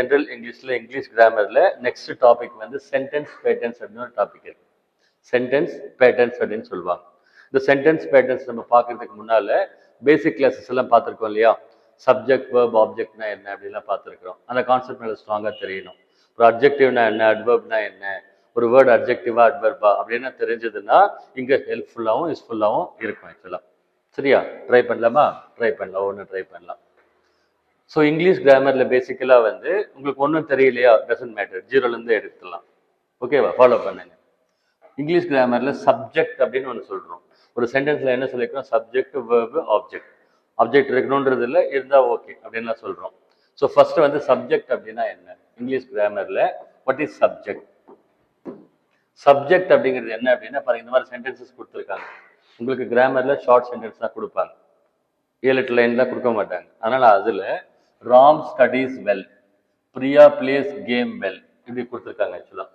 General இங்கிலீஷில் English கிராமரில் next topic வந்து sentence patterns அப்படின்னு ஒரு டாபிக் இருக்கு. சென்டென்ஸ் பேட்டர்ன்ஸ் அப்படின்னு சொல்லுவாங்க. இந்த சென்டென்ஸ் பேட்டர்ன்ஸ் நம்ம பார்க்கறதுக்கு முன்னால் பேசிக் கிளாஸஸ் எல்லாம் பார்த்துருக்கோம் இல்லையா? சப்ஜெக்ட் வேர்ப் ஆப்ஜெக்ட்னா என்ன அப்படிலாம் பார்த்துருக்குறோம். அந்த கான்செப்ட் நல்லா ஸ்ட்ராங்காக தெரியணும். ஒரு அப்ஜெக்டிவ்னா என்ன, அட்வர்ப்னா என்ன, ஒரு வேர்டு அப்ஜெக்டிவா அட்வர்பா அப்படின்னா தெரிஞ்சதுன்னா இங்கே ஹெல்ப்ஃபுல்லாகவும் யூஸ்ஃபுல்லாகவும் இருக்கும் ஆக்சுவலாக. சரியா? ட்ரை பண்ணலாமா? ட்ரை பண்ணலாம், ஒன்று ட்ரை பண்ணலாம். ஸோ இங்கிலீஷ் கிராமரில் பேசிக்கலாக வந்து உங்களுக்கு ஒன்றும் தெரியலையா, டசன்ட் மேட்டர், ஜீரோலேருந்து எடுத்துடலாம். ஓகேவா? ஃபாலோ பண்ணுங்க. இங்கிலீஷ் கிராமரில் சப்ஜெக்ட் அப்படின்னு ஒன்று சொல்கிறோம். ஒரு சென்டென்ஸில் என்ன சொல்லியிருக்கோம்? Subject, verb, object. ஆப்ஜெக்ட் இருக்கணுன்றது இல்லை, இருந்தால் ஓகே அப்படின்லாம் சொல்கிறோம். ஸோ ஃபர்ஸ்ட் வந்து சப்ஜெக்ட் அப்படின்னா என்ன? இங்கிலீஷ் கிராமரில் வாட் இஸ் சப்ஜெக்ட்? சப்ஜெக்ட் அப்படிங்கிறது என்ன அப்படின்னா பாருங்க, இந்த மாதிரி சென்டென்சஸ் கொடுத்துருக்காங்க. உங்களுக்கு கிராமரில் ஷார்ட் சென்டென்ஸ் தான் கொடுப்பாங்க, 7-8 லைன்லாம் கொடுக்க மாட்டாங்க. அதனால் அதில் Ram studies well, Priya plays game well, இப்படி கொடுத்துருக்காங்க ஆக்சுவலாக.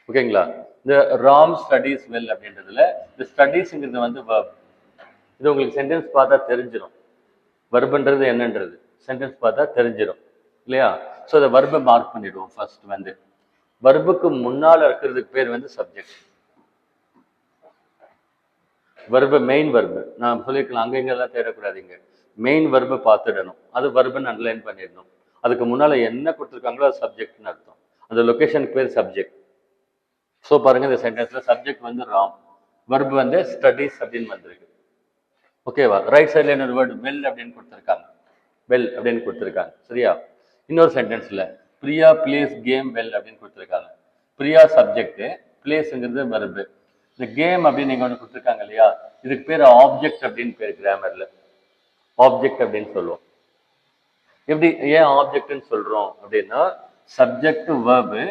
ஓகேங்களா? இந்த ராம் ஸ்டடீஸ் வெல் அப்படின்றதுல இந்த ஸ்டடீஸ்ங்கிறது வந்து verb. இது உங்களுக்கு சென்டென்ஸ் பார்த்தா தெரிஞ்சிடும். வர்புன்றது என்னன்றது சென்டென்ஸ் பார்த்தா தெரிஞ்சிடும் இல்லையா? ஸோ அதை வர்பை மார்க் பண்ணிடுவோம். ஃபர்ஸ்ட் வந்து வர்புக்கு முன்னால் இருக்கிறதுக்கு பேர் வந்து சப்ஜெக்ட். வர்பு மெயின் வர்பு நான் சொல்லியிருக்கலாம், அங்கே இங்கெல்லாம் தேடக்கூடாதுங்க. மெயின் வர்பை பார்த்துடணும், அது வர்புன்னு அண்டர்லைன் பண்ணிடணும். அதுக்கு முன்னால் என்ன கொடுத்துருக்காங்களோ அது சப்ஜெக்ட்னு அர்த்தம். அந்த லொக்கேஷனுக்கு பேர் சப்ஜெக்ட். ஸோ பாருங்க, இந்த சென்டென்ஸில் சப்ஜெக்ட் வந்து ராம், வர்பு வந்து ஸ்டடீஸ் அப்படின்னு வந்திருக்கு. ஓகேவா? ரைட் சைடில் இன்னொரு வேர்டு வெல் அப்படின்னு கொடுத்துருக்காங்க, வெல் அப்படின்னு கொடுத்துருக்காங்க. சரியா? இன்னொரு சென்டென்ஸில் பிரியா பிளேஸ் கேம் வெல் அப்படின்னு கொடுத்துருக்காங்க. பிரியா சப்ஜெக்ட், பிளேஸுங்கிறது வர்பு. இந்த கேம் அப்படின்னு நீங்கள் ஒன்று கொடுத்துருக்காங்க இல்லையா, இதுக்கு பேர் ஆப்ஜெக்ட் அப்படின்னு பேர் கிராமரில். ஆப்ஜெக்ட் அப்படின்னு சொல்லுவோம். எப்படி, ஏன் ஆப்ஜெக்ட்னு சொல்கிறோம் அப்படின்னா, சப்ஜெக்ட் வேர்பு,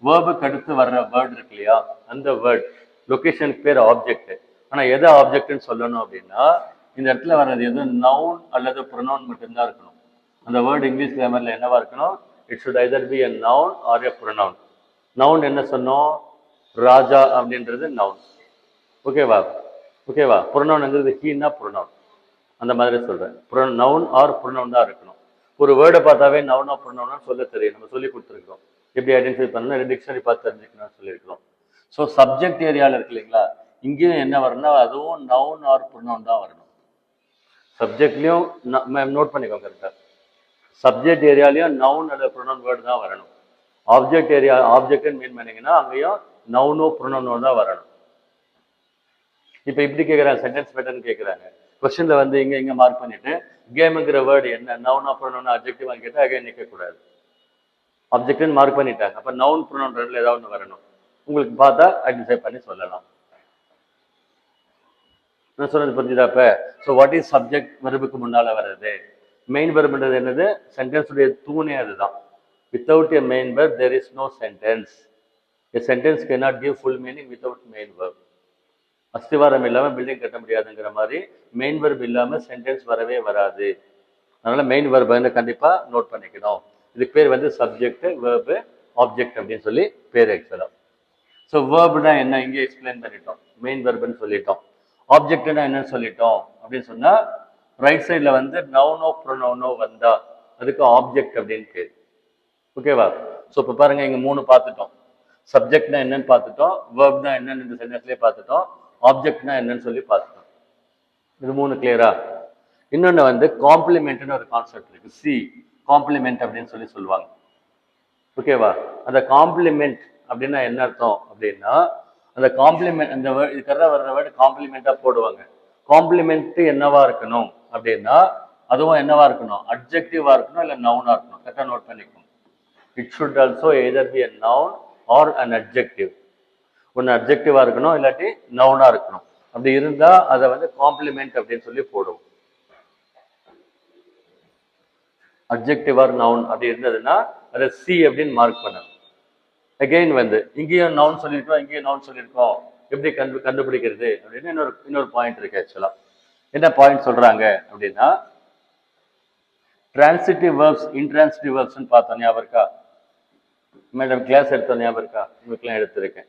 வேர்புக்கு அடுத்து வர்ற வேர்டு இருக்கு இல்லையா, அந்த வேர்டு லொக்கேஷனுக்கு பேர் ஆப்ஜெக்ட். ஆனால் எதை ஆப்ஜெக்ட்னு சொல்லணும் அப்படின்னா, இந்த இடத்துல வர்றது எதுவும் நவுன் அல்லது ப்ரொனவுன் மட்டும்தான் இருக்கணும். அந்த வேர்டு இங்கிலீஷ் கிராமரில் என்னவா இருக்கணும்? It should either be a noun or a pronoun. Noun என்ன சொன்னோம்? ராஜா அப்படின்றது நவுன். ஓகேவா? ஓகேவா? ப்ரொனவுன்ங்கிறது ஹீனா ப்ரொனவுன், அந்த மாதிரி சொல்கிறேன். நவுன் ஆர் ப்ரொனவுன் தான் இருக்கணும். ஒரு வேர்டை பார்த்தாவே நவுனா ப்ரொனவுனா சொல்ல தெரியும், நம்ம சொல்லி கொடுத்துருக்கோம். எப்படி ஐடென்டிஃபை பண்ணணும், டிக்ஷனரி பார்த்து தெரிஞ்சுக்கணும்னு சொல்லியிருக்கிறோம். ஸோ சப்ஜெக்ட் ஏரியாவில் இருக்கு இல்லைங்களா, இங்கேயும் என்ன வரணும்னா அதுவும் நவுன் ஆர் ப்ரொனவுன் தான் வரணும். சப்ஜெக்ட்லையும் நோட் பண்ணிக்கோங்க கரெக்டாக, சப்ஜெக்ட் ஏரியாலையும் நவுன் அல்லது ப்ரொனவுன் வேர்டு தான் வரணும். ஆப்ஜெக்ட் ஏரியா, ஆப்ஜெக்ட்னு மீன் பண்ணீங்கன்னா அங்கேயும் நவுனோ ப்ரொனவுனோ தான் வரணும். இப்போ இப்படி கேட்குறாங்க, சென்டென்ஸ் பேட்டர்ன் கேட்குறாங்க. கொஸ்டினில் வந்து இங்கே மார்க் பண்ணிட்டு கேமுங்கிற வேர்டு என்ன, நவுனா ப்ரொனவுனா அப்ஜெக்டிவா கேட்டால் அகைன் நிற்கக்கூடாது. ஆப்ஜெக்ட்னு மார்க் பண்ணிட்டாங்க, அப்போ நவுன் ப்ரொனவுன் ரெண்டில் ஏதாவது ஒன்று வரணும். உங்களுக்கு பார்த்தா ஐடென்டிஃபை பண்ணி சொல்லலாம். நான் சொன்னது புரிஞ்சுதா? இப்போ ஸோ வாட் இஸ் சப்ஜெக்ட்? வெர்புக்கு முன்னால் வர்றது. மெயின் வெர்புன்றது என்னது? சென்டென்ஸுடைய தூணே அதுதான். Without a main verb there is no sentence. A sentence cannot give full meaning without main verb. அஸ்திவாரம் இல்லாமல் பில்டிங் கட்ட முடியாதுங்கிற மாதிரி மெயின் வெர்ப் இல்லாமல் சென்டென்ஸ் வரவே வராது. அதனால மெயின் வெர்ப் வந்து கண்டிப்பாக நோட் பண்ணிக்கணும். இதுக்கு பேர் வந்து சப்ஜெக்ட், வேர்பு, ஆப்ஜெக்ட் அப்படின்னு சொல்லி பேர் ஆக்சுவலாக. ஸோ வேர்புனா என்ன இங்கே எக்ஸ்பிளைன் பண்ணிட்டோம், மெயின் வெர்புன்னு சொல்லிட்டோம். ஆப்ஜெக்ட்னா என்னன்னு சொல்லிட்டோம் அப்படின்னு சொன்னால், ரைட் சைடில் வந்து நவுனோ ப்ரொனவுனோ வந்தா அதுக்கு ஆப்ஜெக்ட் அப்படின்னு பேர். ஓகேவா? ஸோ இப்போ பாருங்க, இங்கே 3 பார்த்துட்டோம். சப்ஜெக்ட்னா என்னன்னு பார்த்துட்டோம், வேர்ப்னா என்னன்னு இந்த சென்டென்ஸ்லேயே பார்த்துட்டோம், ஆப்ஜெக்ட்னா என்னன்னு சொல்லி பார்த்துட்டோம். இது 3 கிளியரா? இன்னொன்று வந்து காம்ப்ளிமெண்ட்னு ஒரு கான்செப்ட் இருக்கு. காம்ப்ளிமெண்ட் அப்படின்னு சொல்லி சொல்லுவாங்க. ஓகேவா? அந்த காம்ப்ளிமெண்ட் அப்படின்னா என்ன அர்த்தம் அப்படின்னா, அந்த காம்ப்ளிமெண்ட், அந்த இதுக்காக வர்ற வேர்டு காம்ப்ளிமெண்டா போடுவாங்க. காம்ப்ளிமெண்ட் என்னவா இருக்கணும் அப்படின்னா, அதுவும் என்னவா இருக்கணும்? அட்ஜெக்டிவா இருக்கணும், இல்லை நவுனா இருக்கணும். கரெக்டாக நோட் பண்ணிக்கணும். It should also either be a noun or an adjective. ஒன்று அட்ஜெக்டிவா இருக்கணும், இல்லாட்டி நவுனா இருக்கணும். அப்படி இருந்தா அதை வந்து காம்ப்ளிமெண்ட் அப்படின்னு சொல்லி போடுவோம். அட்ஜெக்டிவ் ஆர் நவுன் அப்படி இருந்ததுன்னா அதை சி அப்படின்னு மார்க் பண்ணணும். அகெயின் வந்து இங்கேயும் நவுன் சொல்லியிருக்கோம், இங்கேயும் நவுன் சொல்லியிருக்கோம், எப்படி கண்டுபிடிக்கிறது அப்படின்னு இன்னொரு பாயிண்ட் இருக்கு ஆக்சுவலா. என்ன பாயிண்ட் சொல்றாங்க அப்படின்னா, டிரான்சிட்டிவ் வேர்ப்ஸ், இன்ட்ரான்சிட்டிவ் வேர்ப்ஸ்ன்னு பார்த்தோம், ஞாபகம் இருக்கா? மேடம் கிளாஸ் எடுத்தோம், ஞாபகம் இருக்கா? உங்களுக்குலாம் எடுத்திருக்கேன்.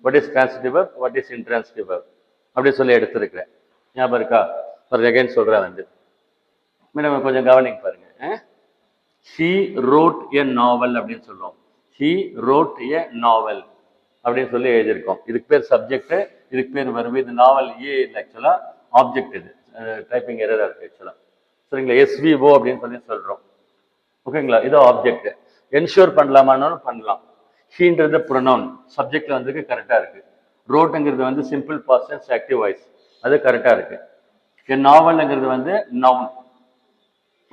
What is transitive verb, what is intransitive verb அப்படி சொல்லி எடுத்திருக்கிறேன், ஞாபகம் இருக்கா? அகைன் சொல்றேன் வந்து, மேடம் கொஞ்சம் கவனிங்க பாருங்க. ஷீ ரோட் எ நாவல் அப்படின்னு சொல்றோம். ஷீ ரோட் எ நாவல் அப்படின்னு சொல்லி எழுதியிருக்கோம். இதுக்கு பேர் சப்ஜெக்ட், இதுக்கு பேர் வருது. இது நாவல் ஏ இல்லை, ஆக்சுவலா ஆப்ஜெக்ட். இது டைப்பிங் எரரா இருக்கு ஆக்சுவலா. சரிங்களா? எஸ்விஓ அப்படின்னு சொல்லி சொல்றோம். ஓகேங்களா? இது ஆப்ஜெக்ட். என்ஷூர் பண்ணலாமான்னு பண்ணலாம். ஷீன்றது ப்ரொனவுன், சப்ஜெக்ட்ல வந்து கரெக்டா இருக்கு. ரோட்டுங்கிறது வந்து simple past tense active voice, அது கரெக்டா இருக்கு. நாவல்ங்கிறது வந்து நவுன்.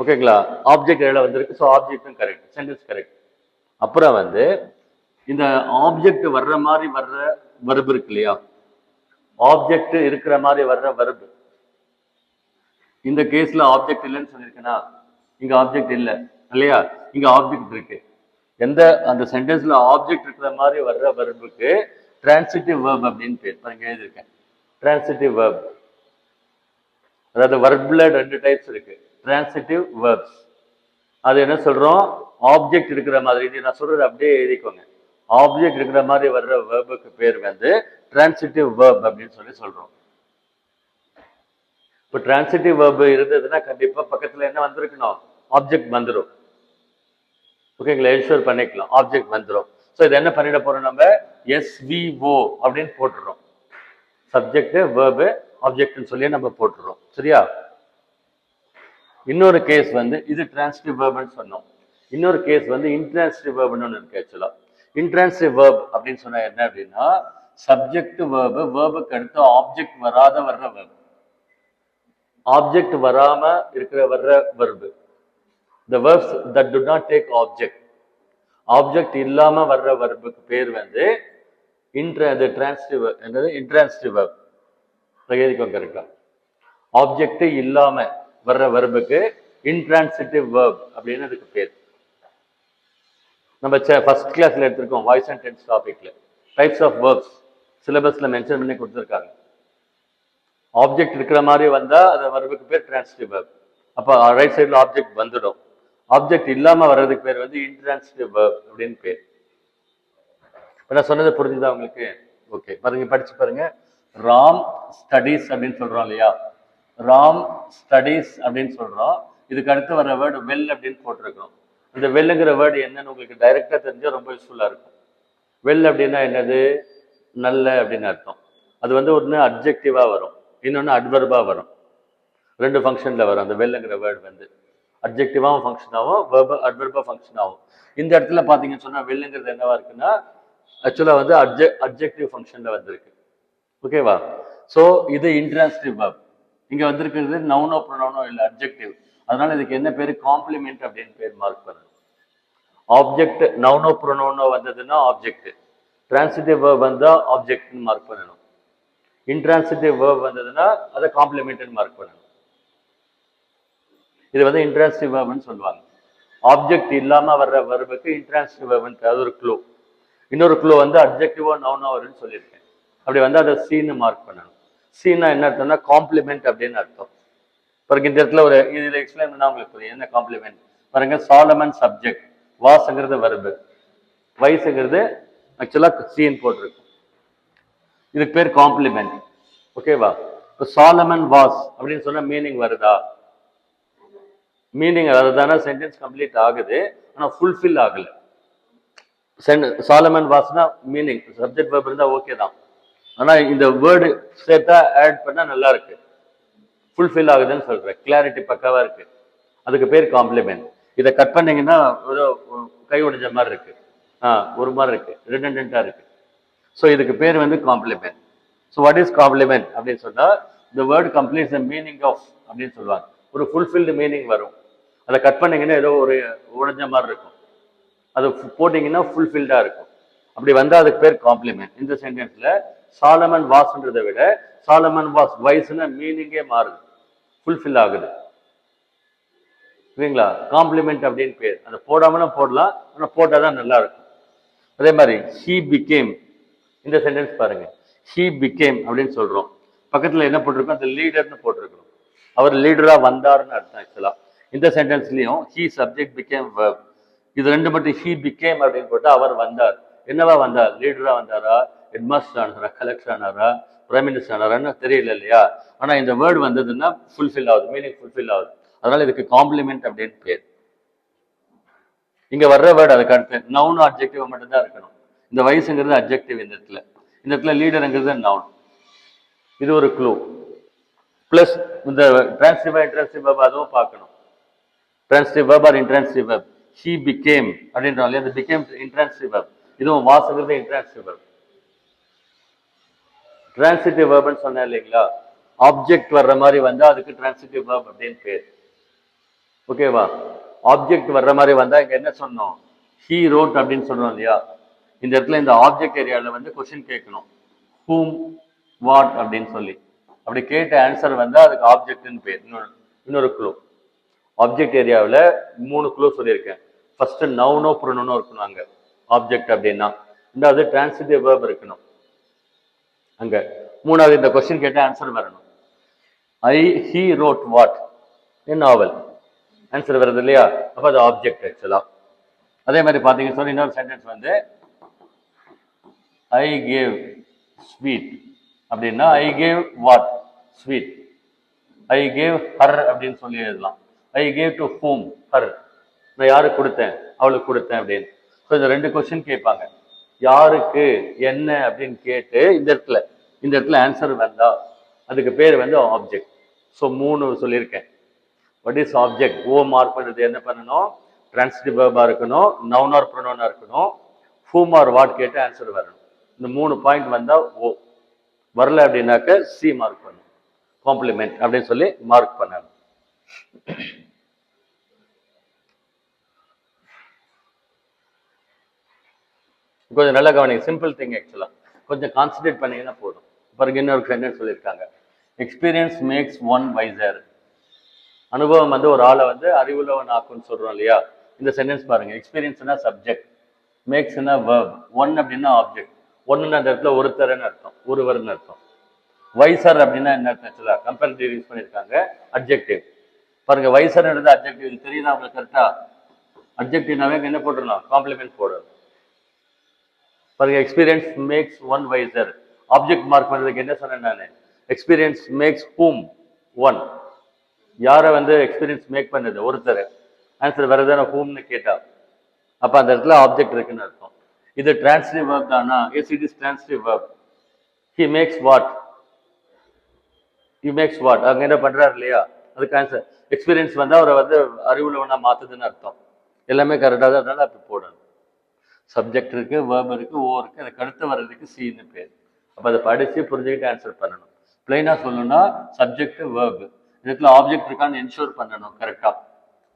ஓகேங்களா? ஆப்ஜெக்ட் எதில் வந்திருக்கு, ஸோ ஆப்ஜெக்டும் கரெக்ட், சென்டென்ஸ் கரெக்ட். அப்புறம் வந்து இந்த ஆப்ஜெக்ட் வர்ற மாதிரி வர்ற வர்பு இருக்கு இல்லையா, ஆப்ஜெக்ட் இருக்கிற மாதிரி வர்ற வர்பு. இந்த கேஸ்ல ஆப்ஜெக்ட் இல்லைன்னு சொல்லியிருக்கேன்னா, இங்க ஆப்ஜெக்ட் இல்லை இல்லையா, இங்க ஆப்ஜெக்ட் இருக்கு. எந்த அந்த சென்டென்ஸ்ல ஆப்ஜெக்ட் இருக்கிற மாதிரி வர்ற வர்புக்கு டிரான்சிட்டிவ் வெர்ப் அப்படின்னு பேர். பாருங்க எழுதியிருக்கேன், டிரான்சிட்டிவ் வெர்ப். அதாவது வர்ப்ல ரெண்டு டைப்ஸ் இருக்கு, டிரான்சிட்டிவ் வெர்ப்ஸ். அது என்ன சொல்றோம், ஆப்ஜெக்ட் இருக்கிற மாதிரி. நான் சொல்றது அப்படியே எழுதிக்கோங்க. ஆப்ஜெக்ட் இருக்கிற மாதிரி வர்ற வெர்புக்கு பேர் வந்து டிரான்சிட்டிவ் வெர்ப் அப்படின்னு சொல்லி சொல்றோம். இப்போ டிரான்சிட்டிவ் வெர்ப் இருந்ததுன்னா கண்டிப்பா பக்கத்துல என்ன வந்திருக்கணும், ஆப்ஜெக்ட் வந்துடும். ஓகேங்களா? என்ஷூர் பண்ணிக்கலாம், ஆப்ஜெக்ட் வந்துடும். ஸோ இது என்ன பண்ணிட போறோம், நம்ம எஸ்விஓ அப்படின்னு போட்டுறோம். சப்ஜெக்ட் வெர்பு ஆப்ஜெக்ட்னு சொல்லி நம்ம போட்டுறோம். சரியா? இன்னொரு கேஸ் வந்து இது டிரான்சிட்டிவ் வெர்ப்னு சொன்னோம். இன்னொரு கேஸ் வந்து இன்ட்ரான்சிட்டிவ் வெர்ப்னு ஒன்று இருக்கு ஆக்சுவலா. இன்ட்ரான்சிட்டிவ் வெர்ப் அப்படின்னு சொன்னா என்ன அப்படின்னா, சப்ஜெக்ட் வெர்பு, வெர்புக்கு அடுத்து ஆப்ஜெக்ட் வராத வர்ற வெர்ப். ஆப்ஜெக்ட் வராம இருக்கிற வர்ற verb. the verbs that do not take object. Object இல்லாம வர்ற வெர்புக்கு பேர் வந்து டிரான்சிட்டிவ், என்னது இன்ட்ரான்சிட்டிவ் வெர்ப். எழுதிக்கோங்க கரெக்டா. ஆப்ஜெக்ட் இல்லாம வர்ற வெர்புக்கு இன்ட்ரான்சிட்டிவ் வெர்ப் அப்படின்னு அதுக்கு பேர். நம்ம ஃபர்ஸ்ட் கிளாஸ்ல எடுத்திருக்கோம், வாய்ஸ் அண்ட் டென்ஸ் டாபிக்ல டைப்ஸ் ஆஃப் வெர்ப்ஸ் சிலபஸ்ல மென்ஷன் பண்ணி கொடுத்துருக்காங்க. ஆப்ஜெக்ட் இருக்கிற மாதிரி வந்தா அந்த வெர்புக்கு பேர் டிரான்சிட்டிவ் வெர்ப். அப்போ ரைட் சைடுல ஆப்ஜெக்ட் வந்துடும். ஆப்ஜெக்ட் இல்லாம வர்றதுக்கு பேர் வந்து இன்ட்ரான்சிட்டிவ் வெர்ப் அப்படின்னு பேர். இப்போ நான் சொன்னது புரிஞ்சுதா உங்களுக்கு? ஓகே, பாருங்க, படிச்சு பாருங்க. ராம் ஸ்டடீஸ் அப்படின்னு சொல்றோம் இல்லையா, ராம் ஸ்டடீஸ் அப்படின்னு சொல்றோம். இதுக்கு அடுத்து வர வேர்டு வெல் அப்படின்னு போட்டிருக்கோம். இந்த வெல்லுங்கிற வேர்டு என்னன்னு உங்களுக்கு டைரக்டா தெரிஞ்சா ரொம்ப யூஸ்ஃபுல்லா இருக்கும். வெல் அப்படின்னா என்னது, நல்ல அப்படின்னு அர்த்தம். அது வந்து ஒன்று அட்ஜெக்டிவா வரும், இன்னொன்று அட்வர்பா வரும். ரெண்டு ஃபங்க்ஷன்ல வரும் அந்த வெல்லுங்கிற வேர்டு வந்து. அட்ஜெக்டிவாகவும் ஃபங்க்ஷன் ஆகும், அட்வர்பா ஃபங்க்ஷன் ஆகும். இந்த இடத்துல பார்த்தீங்கன்னு சொன்னா வெல்லுங்கிறது என்னவா இருக்குன்னா, ஆக்சுவலா வந்து அட்ஜெக்டிவ் ஃபங்க்ஷன்ல வந்திருக்கு. ஓகேவா? ஸோ இது இன்ட்ரான்சிட்டிவ் வெர்ப். இங்க வந்திருக்கிறது நவுனோ ப்ரொனவுனோ இல்லை, அட்ஜெக்டிவ். அதனால இதுக்கு என்ன பேரு, காம்ப்ளிமெண்ட் அப்படின்னு பேர் மார்க் பண்ணணும். ஆப்ஜெக்ட் நவுனோ ப்ரொனவுனோ வந்ததுன்னா ஆப்ஜெக்ட், டிரான்சிட்டிவ் வெர்ப் வந்தா ஆப்ஜெக்ட்னு மார்க் பண்ணணும். இன்ட்ரான்சிட்டிவ் வெர்ப் வந்ததுன்னா அதை காம்ப்ளிமெண்ட்னு மார்க் பண்ணணும். இது வந்து இன்ட்ரான்சிட்டிவ் வெர்ப்னு சொல்லுவாங்க. ஆப்ஜெக்ட் இல்லாம வர்ற வெர்புக்கு இன்ட்ரான்சிட்டிவ் வெர்ப்னு, அது ஒரு க்ளூ. இன்னொரு க்ளூ வந்து அட்ஜெக்டிவோ நவுனோ வரும்னு சொல்லியிருக்கேன். அப்படி வந்து அதை சீன்னு மார்க் பண்ணணும். சீனா என்ன அர்த்தம்னா காம்ப்ளிமெண்ட் அப்படின்னு அர்த்தம். பாருங்க இந்த இடத்துல ஒரு இதுல எக்ஸ்பிளைன் பண்ணா உங்களுக்கு புரியும் என்ன காம்ப்ளிமெண்ட். பாருங்க, சாலமன் சப்ஜெக்ட், வாஸ்ங்கிறது வெர்பு, வைஸ்ங்கிறது ஆக்சுவலா சீன் போட்டிருக்கும். இதுக்கு பேர் காம்ப்ளிமெண்ட். ஓகேவா? இப்போ சாலமன் வாஸ் அப்படின்னு சொன்னா மீனிங் வருதா, மீனிங் அதுதானே, சென்டென்ஸ் கம்ப்ளீட் ஆகுது, ஆனா ஃபுல்ஃபில் ஆகல. சாலமன் வாஸ்னா மீனிங், சப்ஜெக்ட் வெர்ப் இருந்தா ஓகே தான், ஆனா இந்த வேர்டு சேர்த்தா ஆட் பண்ணா நல்லா இருக்கு, ஃபுல்ஃபில் ஆகுதுன்னு சொல்றேன், கிளாரிட்டி பக்காவா இருக்கு, அதுக்கு பேர் காம்ப்ளிமெண்ட். இதை கட் பண்ணீங்கன்னா ஒரு கை உடைஞ்ச மாதிரி இருக்கு, ஒரு மாதிரி இருக்கு, ரிடண்டன்டா இருக்கு. ஸோ இதுக்கு பேர் வந்து complement. So what is complement அப்படின்னு சொன்னா, the word completes the meaning of அப்படின்னு சொல்லுவாங்க. ஒரு ஃபுல்ஃபில்டு மீனிங் வரும். அதை கட் பண்ணீங்கன்னா ஏதோ ஒரு உடைஞ்ச மாதிரி இருக்கும், அது போட்டீங்கன்னா ஃபுல்ஃபில்டா இருக்கும். அப்படி வந்தா அதுக்கு பேர் காம்ப்ளிமெண்ட். இந்த சென்டென்ஸ்ல சாலமன் வாஸ்ன்றதை விட சாலமன் வாஸ் வைஸ்னா மீனிங்கே மாறுது, ஃபுல்ஃபில் ஆகுது. சரிங்களா? காம்ப்ளிமெண்ட் அப்படின்னு பேர். அதை போடாமலும் போடலாம், ஆனா போட்டாதான் நல்லா இருக்கும். அதே மாதிரி he became, இந்த சென்டென்ஸ் பாருங்க, he became அப்படின்னு சொல்றோம். பக்கத்துல என்ன போட்டிருக்கோம், அந்த லீடர்னு போட்டிருக்கோம். அவர் லீடரா வந்தாருன்னு அர்த்தம் ஆக்சுவலா. இந்த சென்டென்ஸ்லயும் he சப்ஜெக்ட் became verb. இது ரெண்டு மட்டும் he became அப்படின்னு போட்டா அவர் வந்தார். என்னவா வந்தார், லீடரா வந்தாரா, ஹெட்மாஸ்டர் ஆனாரா, கலெக்டர் ஆனாரா, பிரைம் மினிஸ்டர் ஆனாரான்னு தெரியல இல்லையா. ஆனா இந்த வேர்டு வந்ததுன்னா ஃபுல்ஃபில் ஆகுது, மீனிங் ஃபுல்ஃபில் ஆகுது. அதனால இதுக்கு காம்ப்ளிமெண்ட் அப்படின்னு பேர். இங்க வர்ற வேர்டு அதுக்கு அடுத்து நவுன் அப்ஜெக்டிவ் மட்டும் தான் இருக்கணும். இந்த வயசுங்கிறது அப்ஜெக்டிவ் இந்த இடத்துல லீடருங்கிறது நவுன். இது ஒரு க்ளூ. பிளஸ் இந்த டிரான்சிட்டிவ் இன்ட்ரான்சிட்டிவ் வெர்ப் அதுவும் பார்க்கணும். Transitive verb or intransitive verb. he became அப்படின்றாங்க, அந்த became இன்ட்ரான்சிட்டிவ் வெர்ப். இதுவும் வாஸ்ங்கிறது இன்ட்ரான்சிட்டிவ் வெர்ப். டிரான்சிட்டிவ் வெர்ப்னு சொன்னேன் இல்லைங்களா, ஆப்ஜெக்ட் வர்ற மாதிரி வந்தா அதுக்கு டிரான்சிட்டிவ் வெர்ப் அப்படின்னு பேர். ஓகேவா? ஆப்ஜெக்ட் வர்ற மாதிரி வந்தா இங்க என்ன சொன்னோம், he wrote அப்படின்னு சொல்றோம் இல்லையா. இந்த இடத்துல இந்த ஆப்ஜெக்ட் ஏரியாவில் வந்து கொஸ்டின் கேட்கணும், whom, what அப்படின்னு சொல்லி. அப்படி கேட்ட ஆன்சர் வந்தா அதுக்கு ஆப்ஜெக்ட்னு பேர். இன்னொரு க்ளூ, ஆப்ஜெக்ட் ஏரியாவில் 3 க்ளூ சொல்லியிருக்கேன். ஃபர்ஸ்ட் நவுனோ ப்ரொனவுனோ இருக்கணும் அங்க ஆப்ஜெக்ட் அப்படின்னா. ரெண்டாவது டிரான்சிட்டிவ் வெர்ப் இருக்கணும் அங்க. மூணாவது இந்த கொஸ்டின் கேட்ட ஆன்சர் வரணும். he wrote what, a novel. Answer வருது இல்லையா, அப்ப அது ஆப்ஜெக்ட் ஆக்சுவலா. அதே மாதிரி பாத்தீங்கன்னு சொல்லி இன்னொரு சென்டென்ஸ் வந்து I gave sweet அப்படின்னா I gave what, sweet. I gave her அப்படின்னு சொல்லி எழுதலாம். I gave to whom, her. நான் யாருக்கு கொடுத்தேன், அவளுக்கு கொடுத்தேன் அப்படின்னு. ஸோ இந்த 2 கொஸ்டின் கேட்பாங்க. யாருக்கு என்ன அப்படின்னு கேட்டு இந்த இடத்துல ஆன்சர் வந்தா அதுக்கு பேர் வந்து ஆப்ஜெக்ட். ஸோ 3 சொல்லியிருக்கேன். What is object? O mark பண்ணுறது என்ன பண்ணணும், டிரான்சிட்டிவ் வெர்பா இருக்கணும், நவுன் ஆர் ப்ரொனவுனா இருக்கணும், whom ஆர் வாட் கேட்டு ஆன்சர் வரணும். இந்த 3 பாயிண்ட் வந்தா ஓ. வரல அப்படின்னாக்க சி மார்க் பண்ணணும், காம்ப்ளிமெண்ட் அப்படின்னு சொல்லி மார்க் பண்ணணும். கொஞ்சம் நல்லா கவனிங்க, சிம்பிள் திங் ஆக்சுவலா. கொஞ்சம் கான்சன்ட்ரேட் பண்ணீங்கன்னா போதும். பாருங்க இன்னொரு சென்டென்ஸ் சொல்லியிருக்காங்க, எக்ஸ்பீரியன்ஸ் மேக்ஸ் ஒன் வைசர். அனுபவம் வந்து ஒரு ஆளை வந்து அறிவுள்ளவன் ஆக்குன்னு சொல்றோம் இல்லையா. இந்த சென்டென்ஸ் பாருங்க, எக்ஸ்பீரியன்ஸ்னா சப்ஜெக்ட், மேக்ஸ்னா வெர்ப், ஒன் அப்படின்னா ஆப்ஜெக்ட். ஒன்னுன்னு அந்த இடத்துல ஒருத்தர்னு அர்த்தம், ஒருவர்னு அர்த்தம். வைசர் அப்படின்னா என்ன அர்த்தம், கம்பேரிட்டிவ் யூஸ் பண்ணியிருக்காங்க, அட்ஜெக்டிவ். பாருங்க வைசர்ன்றது அட்ஜெக்டிவ், இது தெரியுதா உங்களுக்கு கரெக்டா? அட்ஜெக்டிவ்னாவே என்ன போட்டுடலாம், காம்ப்ளிமெண்ட் போடணும். பாருங்க experience makes one wiser, object mark பண்றதுக்கு என்ன சொன்னேன் நான், எக்ஸ்பீரியன்ஸ் மேக்ஸ் whom ஒன். யாரை வந்து எக்ஸ்பீரியன்ஸ் மேக் பண்ணது, ஒருத்தர். ஆன்சர் வரதான whomனு கேட்டா அப்ப அந்த இடத்துல ஆப்ஜெக்ட் இருக்குன்னு அர்த்தம். இது டிரான்சிட்டிவ் வெர்ப் தானா, S it is transitive verb. he makes what, he makes what, அங்க என்ன பண்றாரு இல்லையா, அதுக்கு ஆன்சர். எக்ஸ்பீரியன்ஸ் வந்தா அவரை வந்து அறிவுள்ளவனா மாத்துதுன்னு அர்த்தம். எல்லாமே கரெக்டாக தான், அதனால அப்படி போடணும். சப்ஜெக்ட் இருக்கு, வேர்ப் இருக்கு, ஓ இருக்கு, அதுக்கு அடுத்து வர்றதுக்கு சின்னு பேர். அப்ப அதை படிச்சு புரிஞ்சுக்கிட்டு ஆன்சர் பண்ணணும். பிளைனா சொல்லணும்னா சப்ஜெக்ட் வேர்ப், இதுக்குள்ள ஆப்ஜெக்ட் இருக்கான்னு என்ஷூர் பண்ணணும், கரெக்டா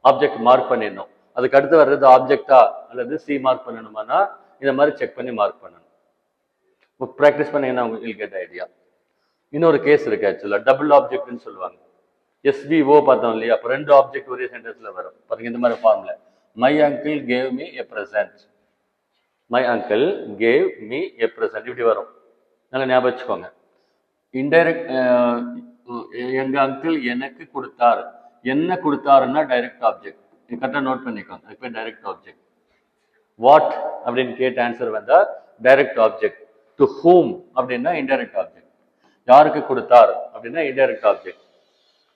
ஆப்ஜெக்ட் மார்க் பண்ணிடணும். அதுக்கு அடுத்து வர்றது ஆப்ஜெக்டா அல்லது சி மார்க் பண்ணணுமானா இந்த மாதிரி செக் பண்ணி மார்க் பண்ணணும். ப்ராக்டிஸ் பண்ணீங்கன்னா உங்களுக்கு கெட் ஐடியா. இன்னொரு கேஸ் இருக்கு ஆக்சுவலா, டபுள் ஆப்ஜெக்ட்னு சொல்லுவாங்க. எஸ்விஓ பார்த்தோம் இல்லையா, அப்போ 2 ஆப்ஜெக்ட் ஒரே சென்டென்ஸ்ல வரும். பாருங்க இந்த மாதிரி ஃபார்ம்ல, my uncle gave me a present, my uncle gave me a present இப்படி வரும். நல்லா ஞாபகம் வச்சுக்கோங்க. இன்டைரக்ட், எங்க அங்கிள் எனக்கு கொடுத்தார், என்ன கொடுத்தாருன்னா டைரக்ட் ஆப்ஜெக்ட். கரெக்டாக நோட் பண்ணிக்கோங்க, அதுக்கு பேர் டைரக்ட் ஆப்ஜெக்ட். வாட் அப்படின்னு கேட்ட ஆன்சர் வந்தா டைரக்ட் ஆப்ஜெக்ட். டு ஹூம் அப்படின்னா இன்டைரக்ட் ஆப்ஜெக்ட். யாருக்கு கொடுத்தார் அப்படின்னா இன்டைரக்ட் ஆப்ஜெக்ட்.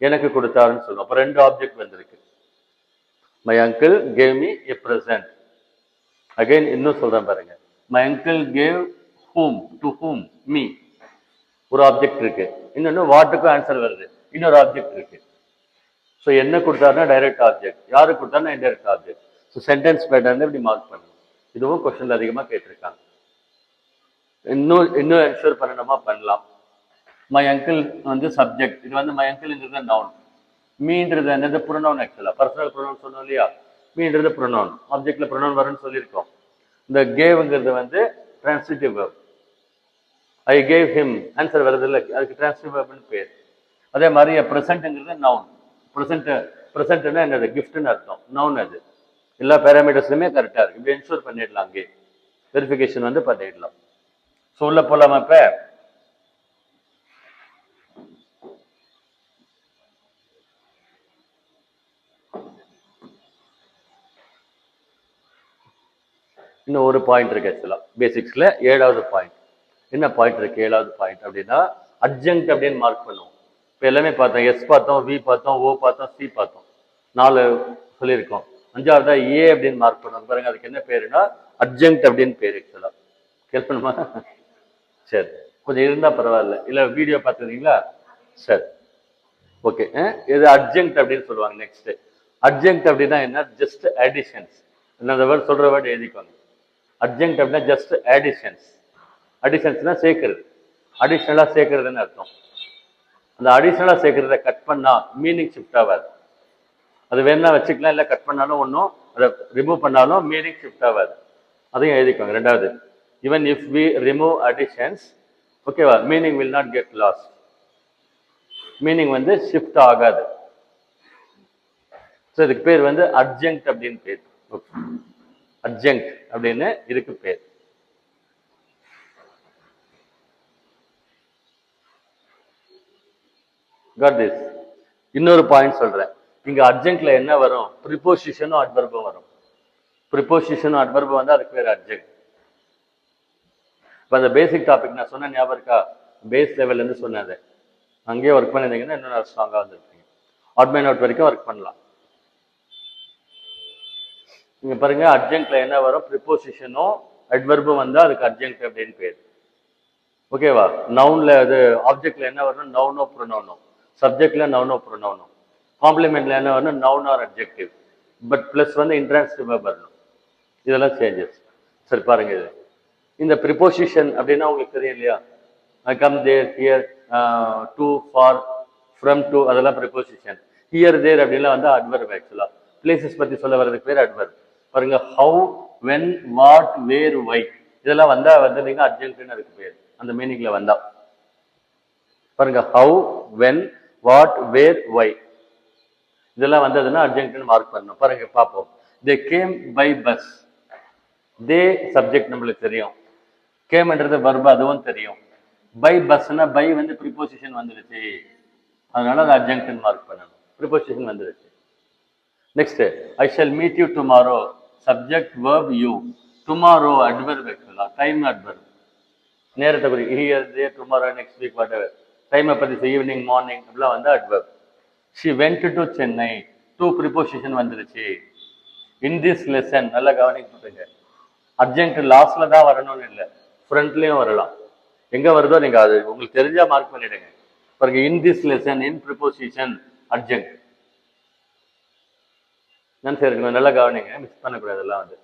எனக்கு கொடுத்தாருன்னு சொல்லுவோம். அப்போ 2 ஆப்ஜெக்ட் வந்திருக்கு. My uncle gave me a present. Again இன்னும் சொல்றேன் பாருங்க, my uncle gave whom, to whom, me. ஒரு ஆப்ஜெக்ட் இருக்கு. இன்னொன்னு வாட்டுக்கும் ஆன்சர் வருது, இன்னொரு ஆப்ஜெக்ட் இருக்கு. ஸோ என்ன கொடுத்தாருன்னா டைரக்ட் ஆப்ஜெக்ட், யாருக்கு கொடுத்தாருன்னா indirect object. So sentence pattern இப்படி மார்க் பண்ணணும். இதுவும் கொஸ்டின்ல அதிகமாக கேட்டிருக்காங்க. இன்னும் என்ஷூர் பண்ணணுமா பண்ணலாம். மை அங்கிள் வந்து சப்ஜெக்ட், இது வந்து மை அங்கிள்ன்றது நவுன், மீன்றது என்னது ப்ரொனவுன். ஆக்சுவலா பர்சனல் ப்ரொனவுன் சொன்னோம் இல்லையா, மீன்றது ப்ரொனவுன், ஆப்ஜெக்ட்ல ப்ரொனவுன் வரும்னு சொல்லியிருக்கோம். இந்த கேவ்ங்கிறது வந்து transitive verb. I gave him, answer வருது இல்லை, அதுக்கு டிரான்சிட்டிவ் வெர்ப்னு பேர். அதே மாதிரி ப்ரெசென்ட்ங்கிறது நவுன். ப்ரெசென்ட்னா என்னது, கிஃப்ட்னு அர்த்தம், நவுன். அது எல்லா பேராமீட்டர்ஸ்லையுமே கரெக்டா இருக்கு. இப்படி என்ஷூர் பண்ணிடலாம், அங்கே வெரிஃபிகேஷன் வந்து பண்ணிடலாம். ஸோ உள்ள போலாமா இப்ப? இன்னும் ஒரு பாயிண்ட் இருக்கு ஆக்சுவலா பேசிக்ஸ்ல, 7வது பாயிண்ட். என்ன பாயிண்ட் இருக்கு 7வது பாயிண்ட் அப்படின்னா, அட்ஜங்க்ட் அப்படின்னு மார்க் பண்ணுவோம். இப்போ எல்லாமே பார்த்தோம், எஸ் பார்த்தோம், வி பார்த்தோம், ஓ பார்த்தோம், சி பார்த்தோம், 4 சொல்லியிருக்கோம். அஞ்சாவதா ஏ அப்படின்னு மார்க் பண்ணுவோம் பாருங்க, அதுக்கு என்ன பேருன்னா அட்ஜங்க்ட் அப்படின்னு பேரு. ஆக்சுவலா கேட்கணுமா? சரி, கொஞ்சம் இருந்தா பரவாயில்ல, இல்ல வீடியோ பார்த்துக்கிறீங்களா? சரி, ஓகே. இது அட்ஜங்க்ட் அப்படின்னு சொல்லுவாங்க. நெக்ஸ்ட் அட்ஜங்க்ட் அப்படின்னா என்ன? Just additions. இந்த வேர்ட் சொல்ற வேர்ட் எழுதிக்கோங்க. அட்ஜங்க்ட் அப்படின்னா ஜஸ்ட் அடிஷன்ஸ். அடிஷன்ஸ்னா சேர்க்கிறது, அடிஷனலா சேர்க்கறதுன்னு அர்த்தம். அந்த அடிஷனலா சேர்க்கறத கட் பண்ணா மீனிங் ஷிஃப்ட் ஆகாது. அது வேணா வச்சுக்கலாம், இல்லை கட் பண்ணாலும் ஒன்றும், அதை ரிமூவ் பண்ணாலும் மீனிங் ஷிஃப்ட் ஆகாது. அதையும் எழுதிக்கோங்க. ரெண்டாவது, even if we remove additions, ஓகேவா, meaning will not get lost. Meaning வந்து ஷிஃப்ட் ஆகாது. ஸோ இதுக்கு பேர் வந்து அட்ஜங்க்ட் அப்படின்னு பேர். ஓகே, அட்ஜங்க்ட் அப்படின்னு இதுக்கு பேர். Got this? இன்னொரு பாயிண்ட் சொல்றேன். இங்க அட்ஜங்க்ட்ல என்ன வரும்? ப்ரிபோசிஷனும் அட்வர்பும் வரும். ப்ரிபோசிஷனும் அட்வர்பும் வந்து அதுக்கு பேர் அட்ஜங்க்ட். இப்போ அந்த பேசிக் டாபிக் நான் சொன்ன ஞாபகம் இருக்கா? பேஸ் லெவல்ல இருந்து சொன்னது, அங்கேயே ஒர்க் பண்ணிருந்தீங்கன்னா இன்னும் ஸ்ட்ராங்கா வந்துருப்பீங்க. ஆட் மைன் அவுட் வரைக்கும் ஒர்க் பண்ணலாம். இங்க பாருங்க, அட்ஜங்க்ட்ல என்ன வரும்? ப்ரிபோசிஷனும் அட்வர்பும் வந்தா அதுக்கு அட்ஜங்க்ட் அப்படின்னு பேர். ஓகேவா? நவுன்ல அது ஆப்ஜெக்ட்ல என்ன வரணும்? நவுனோ ப்ரொனவுனோ. சப்ஜெக்ட்ல நவுனோ ப்ரொனவுனோ. காம்ப்ளிமெண்ட்ல என்ன வரணும்? Noun R adjective. But plus வந்து இன்ட்ரான்சிட்டிவ் வெர்ப் வரணும். இதெல்லாம் சேஞ்சஸ். சரி பாருங்க, இது இந்த ப்ரிபோசிஷன் அப்படின்னா உங்களுக்கு தெரியும் இல்லையா? Come, there, here, to, for, from, to, அதெல்லாம் ப்ரிபோசிஷன். ஹியர், தேர் அப்படின்லாம் வந்து அட்வர்ப். ஆக்சுவலா பிளேசஸ் பத்தி சொல்ல வர்றதுக்கு பேர் அட்வர்ப். பாருங்க, how, when, what, where, why, இதெல்லாம் வந்தா வந்து நீங்க அட்ஜங்க்ட்னு அதுக்கு பேர். அந்த மீனிங்ல வந்தா பாருங்க, how, when, what, where, why, இதெல்லாம் வந்ததுன்னா அட்ஜங்க்ட்னு மார்க் பண்ணணும். பாருங்க பார்ப்போம். They came by bus. They subject நம்மளுக்கு தெரியும், கேம்ன்றது வர்பு அதுவும் தெரியும். பை பஸ்னா பை வந்து ப்ரிபோசிஷன் வந்துருச்சு, அதனால அது அட்ஜங்க்ட்னு மார்க் பண்ணணும். ப்ரிபோசிஷன் வந்துருச்சு. Next, I shall meet you tomorrow. Subject verb you. Tomorrow adverb. ஆக்சுவலா டைம் அட்வர்ப். நேரத்தை குறி here, there, tomorrow, next week, whatever. டைமை பத்தி ஈவினிங், மார்னிங் அப்படிலாம் வந்து adverb. She went to Chennai. To preposition வந்துருச்சு. இன் திஸ் லெசன், நல்லா கவனிக்க, அர்ஜென்ட் லாஸ்ட்ல தான் வரணும்னு இல்லை, ஃப்ரண்ட்லயும் வரலாம். எங்க வருதோ நீங்க அது உங்களுக்கு தெரிஞ்சா மார்க் பண்ணிடுங்க. பாருங்க, in this lesson, in preposition urgent. சரி, நல்லா கவனிங்க, மிஸ் பண்ணக்கூடாது. எல்லாம் வந்து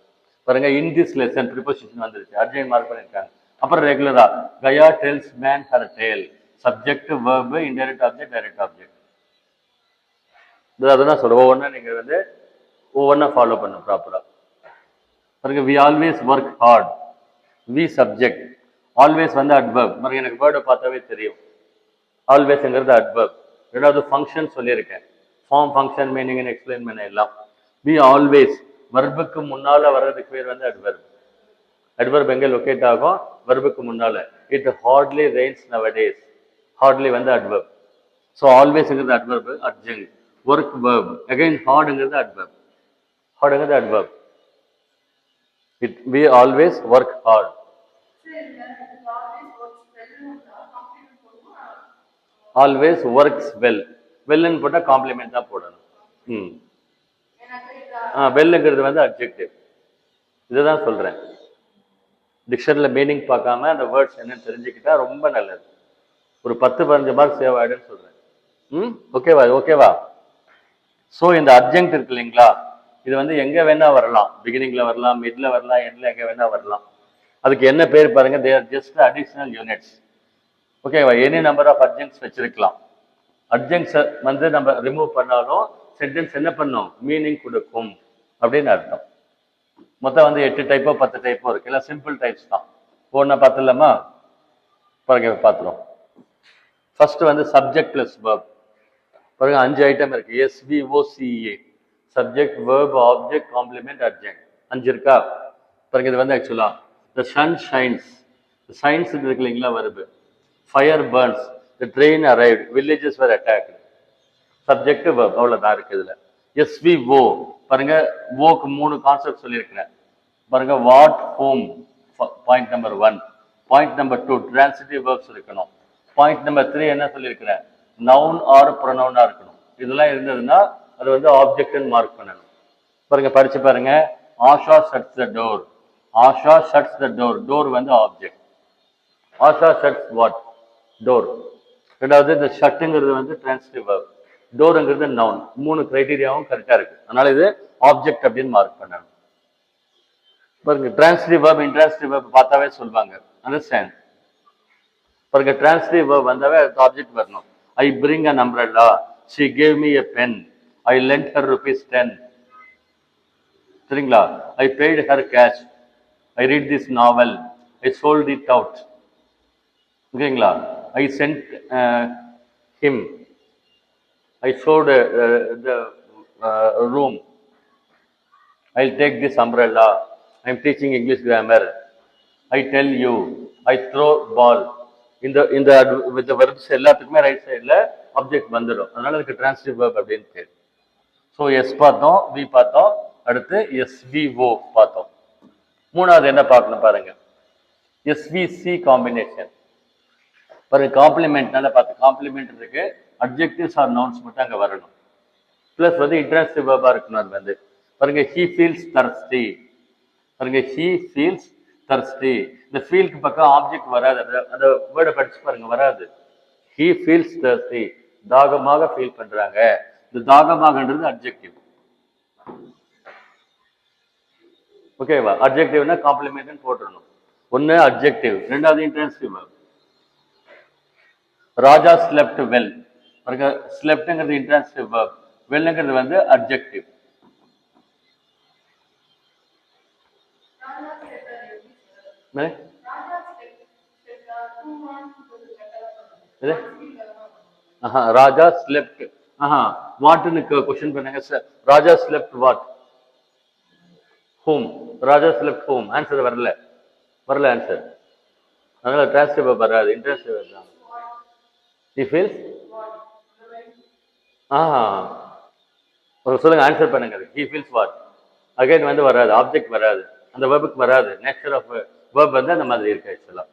பாருங்க, இன் திஸ் லெசன் ப்ரிபோசிஷன் வந்துருச்சு, அர்ஜென்ட் மார்க் பண்ணிருக்காங்க. அப்புறம் ரெகுலரா, Gaya tells man her tale. Subject verb indirect object direct object. அதுதான் சொல்ல, ஒவ்வொன்றா நீங்க வந்து ஒவ்வொன்றா ஃபாலோ பண்ணும் ப்ராப்பரா. பாருங்க, we always work hard. We subject, always வந்து அட்வர்ப். பாருங்க, எனக்கு வேர்டை பார்த்தாவே தெரியும், ஆல்வேஸ்ங்கிறது அட்வர்ப். ரெண்டாவது ஃபங்க்ஷன் சொல்லியிருக்கேன், ஃபார்ம், ஃபங்க்ஷன், மீனிங் எக்ஸ்பிளைன் பண்ண எல்லாம். வி ஆல்வேஸ் வர்புக்கு முன்னால வர்றதுக்கு பேர் வந்து அட்வர்ப். அட்வர்ப் எங்க லொகேட் ஆகும்? வர்புக்கு முன்னால. It hardly rains nowadays. Hardly வந்து அட்வர்ப். ஸோ ஆல்வேஸ்ங்கிறது adverb, adjunct. Work verb, again ஹார்டுங்கிறது அட்வர்ப். ஹார்டுங்கிறது adverb. It we always work hard. Always works well. வெல்லுன்னு போட்டா காம்ப்ளிமெண்ட் தான் போடணும். வெல்லுங்கிறது வந்து அட்ஜெக்டிவ். இதுதான் சொல்றேன். டிக்ஷனரியில் மீனிங் பார்க்காம அந்த வேர்ட்ஸ் என்னன்னு தெரிஞ்சுக்கிட்டா ரொம்ப நல்லது. ஒரு 10-15 மார்க் சேவ் ஆயிடுன்னு சொல்றேன். ஓகேவா? ஓகேவா? ஸோ இந்த அட்ஜங்க்ட் இருக்கு இல்லைங்களா, இது வந்து எங்க வேணா வரலாம். பிகினிங்ல வரலாம், மிட்ல வரலாம், எண்ட்ல எங்க வேணா வரலாம். அதுக்கு என்ன பேர் பாருங்க, they are just additional units. ஓகேவா? எனி நம்பர் ஆஃப் அட்ஜங்க்ட்ஸ் வச்சிருக்கலாம். அட்ஜங்க்ட்ஸ் வந்து நம்ம ரிமூவ் பண்ணாலும் சென்டென்ஸ் என்ன பண்ணும்? மீனிங் கொடுக்கும் அப்படின்னு அர்த்தம். மொத்தம் வந்து 8 டைப்போ 10 டைப்போ இருக்கு. எல்லாம் சிம்பிள் டைப்ஸ் தான். ஒன்னா பார்த்துலாமா? பாருங்க, பார்த்துரும். ஃபர்ஸ்ட் வந்து சப்ஜெக்ட் பிளஸ் வெர்ப். பாருங்க, 5 ஐட்டம் இருக்கு. SVOCA, subject, verb, object, complement, adjunct. 5 இருக்கா? பாருங்க, இது வந்து ஆக்சுவலா the sun shines. சயின்ஸ் இருக்கு இல்லைங்களா, verb. Fire Burns, the train arrived, villages were attacked. Subject, verb, அவ்வளவுதான் இருக்கு இதுல. SVO பாருங்க, வோக்கு 3 கான்செப்ட் சொல்லியிருக்கிறேன். பாருங்க, what, home, point number 1. Point number 2, transitive verbs இருக்கணும். பாயிண்ட் நம்பர் 3 என்ன சொல்லியிருக்கிறேன்? நவுன் ஆர் ப்ரொனவுனா இருக்கணும். இதெல்லாம் இருந்ததுன்னா அது வந்து ஆப்ஜெக்ட்னு மார்க் பண்ணணும். பாருங்க, படிச்சு பாருங்க. Asha shuts the door. Asha shuts the door. Door வந்து object. Asha shuts what? Door. ரெண்டாவது இந்த ஷட்டுங்கிறது வந்து டிரான்சிட்டிவ் வெர்ப். டோருங்கிறது நவுன். 3 கிரைட்டீரியாவும் கரெக்டா இருக்கு. அதனால இது ஆப்ஜெக்ட் அப்படின்னு மார்க் பண்ணணும். பாருங்க, டிரான்சிட்டிவ் வெர்ப் இன்ட்ரான்சிட்டிவ் வெர்ப் பார்த்தாவே சொல்லுவாங்க. அண்டர்ஸ்டாண்ட்? பாருங்க, டிரான்சிட்டிவ் வெர்ப் வந்தாவே அது ஆப்ஜெக்ட் வரணும். I bring an umbrella. She gave me a pen. I lent her ₹10. சரிங்களா? I paid her cash. I read this novel. I sold it out. ஓகேங்களா? I sent him. I shot the room. I'll take this umbrella. I'm teaching English grammar. I tell you. I throw ball. இந்த with verbs எல்லாத்துக்குமே right சைடில் object வந்துடும். அதனால அதுக்கு transitive verb அப்படின்னு பேர். So S பார்த்தோம், வி பார்த்தோம், அடுத்து எஸ்விஓ பார்த்தோம். மூணாவது என்ன பார்க்கணும் பாருங்க, எஸ்விசி காம்பினேஷன். பாருங்க, காம்ப்ளிமெண்ட்னால பார்த்து காம்ப்ளிமெண்ட் இருக்கு, அட்ஜெக்டிவ்ஸ் ஆர் நவுன்ஸ் மட்டும் அங்கே வரணும். பிளஸ் வந்து இன்ட்ரான்சிட்டிவ் வெர்பா இருக்கணும். அது வந்து பாருங்க, he feels thirsty. பாருங்க, he feels thirsty. இந்த ஃபீல்க்கு பக்கம் ஆப்ஜெக்ட் வராது. அந்த வேர்டை படிச்சு பாருங்க, வராது. he feels thirsty. தாகமாக ஃபீல் பண்றாங்க. இந்த தாகமாகன்றது அட்ஜெக்டிவ். ஓகேவா? அட்ஜெக்டிவ்னா காம்ப்ளிமெண்ட் போட்டுடணும். ஒன்னு அட்ஜெக்டிவ், ரெண்டாவது இன்ட்ரான்சிட்டிவ் வெர்ப். ராஜா ஸ்லெப்ட் வெல். பாருங்க, ஸ்லெப்ட்ங்கிறது இன்ட்ரான்சிட்டிவ் வெர்ப், வெல்ங்கிறது வந்து அட்ஜெக்டிவ். ராஜா ஸ்லெப்ட். வாட்னு क्वेश्चन பண்ணுங்க sir. Raja slept what? Whom. Raja slept whom. Answer வரல ஆன்சர். அதனால டிரான்சிட்டிவ் வெர்ப் வராது, இன்ட்ரான்சிட்டிவ் வெர்ப் தான். he feels சொல்லுங்க, ஆன்சர் பண்ணுங்க. he feels what? அகைன் வந்து வராது, ஆப்ஜெக்ட் வராது, அந்த வெர்புக்கு வராது. நேச்சர் ஆஃப் வெர்ப் வந்து அந்த மாதிரி இருக்கு ஆக்சுவலா.